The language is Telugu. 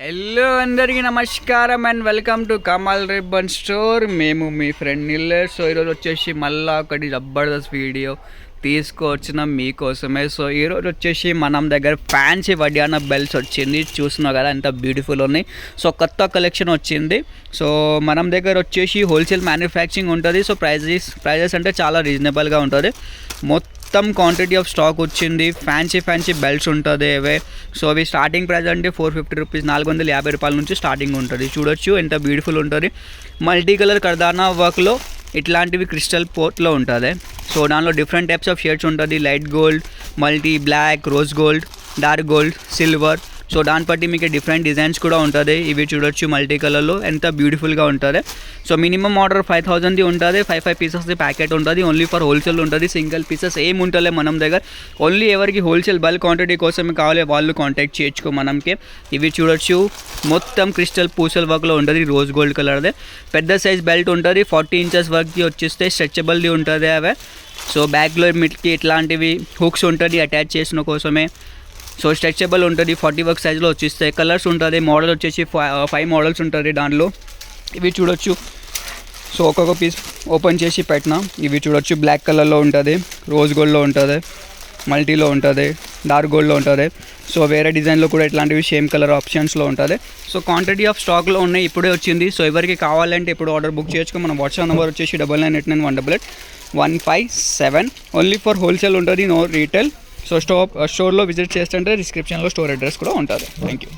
హలో అందరికీ నమస్కారం and welcome to Kamal ribbon store. మేము మీ ఫ్రెండ్ నిల్లర్. సో ఈరోజు వచ్చేసి మళ్ళీ ఒకటి జబర్దస్త్ వీడియో తీసుకొచ్చినాం మీకోసమే. సో ఈరోజు వచ్చేసి మనం దగ్గర ఫ్యాన్సీ వడ్యానా బెల్ట్స్ వచ్చింది. చూస్తున్నావు కదా ఎంత బ్యూటిఫుల్ ఉన్నాయి. సో కొత్త కలెక్షన్ వచ్చింది. సో మనం దగ్గర వచ్చేసి హోల్సేల్ మ్యానుఫ్యాక్చరింగ్ ఉంటుంది. సో ప్రైజెస్ అంటే చాలా రీజనబుల్గా ఉంటుంది. మొత్తం క్వాంటిటీ ఆఫ్ స్టాక్ వచ్చింది. ఫ్యాన్సీ బెల్ట్స్ ఉంటుంది అవే. సో అవి స్టార్టింగ్ ప్రైస్ అంటే 450 రూపీస్, 450 రూపాయల నుంచి స్టార్టింగ్ ఉంటుంది. చూడొచ్చు ఎంత బ్యూటిఫుల్ ఉంటుంది. మల్టీ కలర్ కర్దానా వర్క్లో ఇట్లాంటివి క్రిస్టల్ పోర్ట్లో ఉంటుంది. సో దానిలో డిఫరెంట్ టైప్స్ ఆఫ్ షేడ్స్ ఉంటుంది. Light gold, multi black, rose gold, dark gold, silver. So దాన్ని బట్టి మీకు డిఫరెంట్ డిజైన్స్ కూడా ఉంటుంది. ఇవి చూడొచ్చు మల్టీ కలర్లో ఎంత బ్యూటిఫుల్గా ఉంటుంది. సో మినిమం ఆర్డర్ 5000ది ఉంటుంది. 5 పీసెస్ది ప్యాకెట్ ఉంటుంది. ఓన్లీ ఫర్ హోల్సేల్ ఉంటుంది. సింగిల్ పీసెస్ ఏమి ఉంటలే మనం దగ్గర. ఓన్లీ ఎవరికి హోల్సేల్ బల్క్ క్వాంటిటీ కోసం కావాలి వాళ్ళు కాంటాక్ట్ చేయొచ్చు మనకి. ఇవి చూడొచ్చు మొత్తం క్రిస్టల్ పూసల్ వర్క్లో ఉంటుంది. రోజ్ గోల్డ్ కలర్దే పెద్ద సైజ్ బెల్ట్ ఉంటుంది. 40 ఇంచెస్ వర్క్ది వచ్చేస్తే స్ట్రెచబుల్ది ఉంటుంది అవే. సో బ్యాక్లో మిట్కి ఇట్లాంటివి హుక్స్ ఉంటుంది అటాచ్ చేసిన కోసమే. సో స్ట్రెచబుల్ ఉంటుంది. 40 వర్క్ సైజ్లో వచ్చేస్తాయి. కలర్స్ ఉంటుంది. మోడల్ వచ్చేసి 5 మోడల్స్ ఉంటుంది దాంట్లో. ఇవి చూడొచ్చు. సో ఒక్కొక్క పీస్ ఓపెన్ చేసి పెట్టినా. ఇవి చూడొచ్చు బ్లాక్ కలర్లో ఉంటుంది, రోజ్ గోల్డ్లో ఉంటుంది, మల్టీలో ఉంటుంది, డార్క్ గోల్డ్లో ఉంటుంది. సో వేరే డిజైన్లో కూడా ఇట్లాంటివి సేమ్ కలర్ ఆప్షన్స్లో ఉంటుంది. సో క్వాంటిటీ ఆఫ్ స్టాక్లో ఉన్నాయి. ఇప్పుడే వచ్చింది. సో ఎవరికి కావాలంటే ఇప్పుడు ఆర్డర్ బుక్ చేయొచ్చు. మన వాట్సాప్ నెంబర్ వచ్చేసి 9989188157. ఓన్లీ ఫర్ హోల్సేల్ ఉంటుంది, నో రీటైల్. సో స్టోర్లో విజిట్ చేస్తుంటే డిస్క్రిప్షన్లో స్టోర్ అడ్రస్ కూడా ఉంటుంది. Thank you.